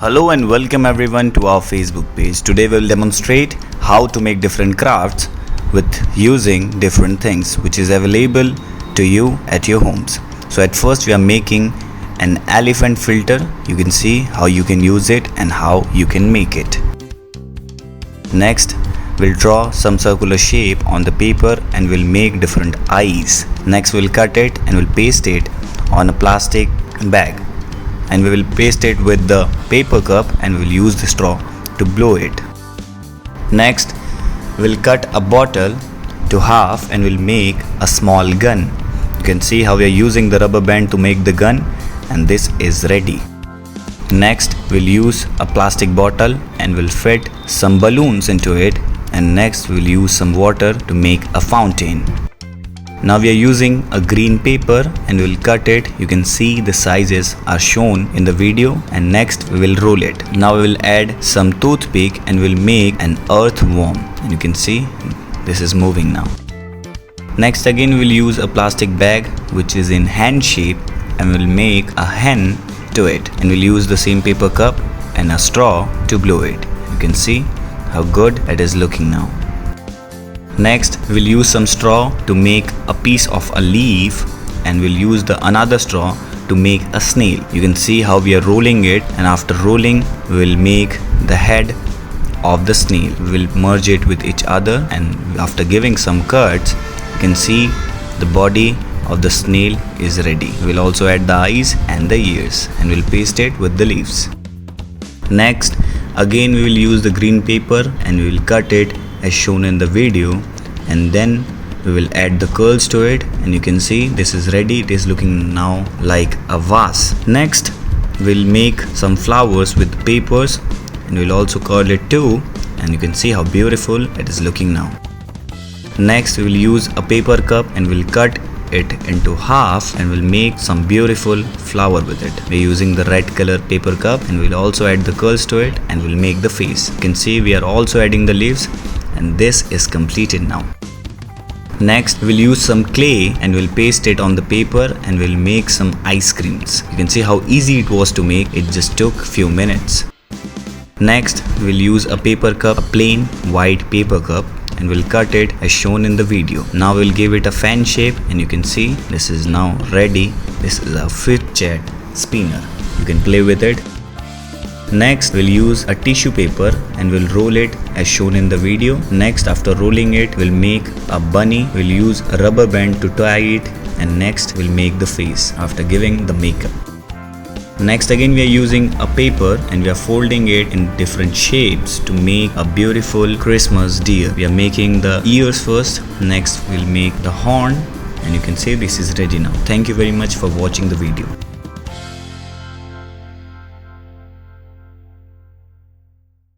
Hello and welcome everyone to our Facebook page. Today we will demonstrate how to make different crafts with using different things which is available to you at your homes. So at first we are making an elephant filter. You can see how you can use it and how you can make it. Next we'll draw some circular shape on the paper and we'll make different eyes. Next we'll cut it and we'll paste it on a plastic bag. And we will paste it with the paper cup and we'll use the straw to blow it. Next we'll cut a bottle to half and we'll make a small gun. You can see how we are using the rubber band to make the gun, and this is ready. Next we'll use a plastic bottle and we'll fit some balloons into it, and next we'll use some water to make a fountain. Now we are using a green paper and we will cut it. You can see the sizes are shown in the video, and next we will roll it. Now we will add some toothpick and we'll make an earthworm, and you can see this is moving now. Next again we will use a plastic bag which is in hand shape and we'll make a hen to it, and we'll use the same paper cup and a straw to blow it. You can see how good it is looking now. Next we'll use some straw to make a piece of a leaf, and we'll use the another straw to make a snail. You can see how we are rolling it, and after rolling we'll make the head of the snail. We'll merge it with each other, and after giving some cuts you can see the body of the snail is ready. We'll also add the eyes and the ears and we'll paste it with the leaves. Next again we will use the green paper and we will cut it as shown in the video, and then we will add the curls to it, and you can see this is ready. It is looking now like a vase. Next we'll make some flowers with papers and we'll also curl it too, and you can see how beautiful it is looking now. Next we will use a paper cup and we'll cut it into half and we'll make some beautiful flower with it. We're using the red color paper cup and we'll also add the curls to it and we'll make the face. You can see we are also adding the leaves, and this is completed now. Next we'll use some clay and we'll paste it on the paper and we'll make some ice creams. You can see how easy it was to make. It just took few minutes. Next we'll use a paper cup, a plain white paper cup, and we'll cut it as shown in the video. Now we'll give it a fan shape, and you can see this is now ready. This is a fidget spinner. You can play with it. Next we'll use a tissue paper and we'll roll it as shown in the video. Next after rolling it we'll make a bunny. We'll use a rubber band to tie it, and next we'll make the face after giving the makeup. Next again we are using a paper and we are folding it in different shapes to make a beautiful Christmas deer. We are making the ears first, next we'll make the horn, and you can see this is ready now. Thank you very much for watching the video.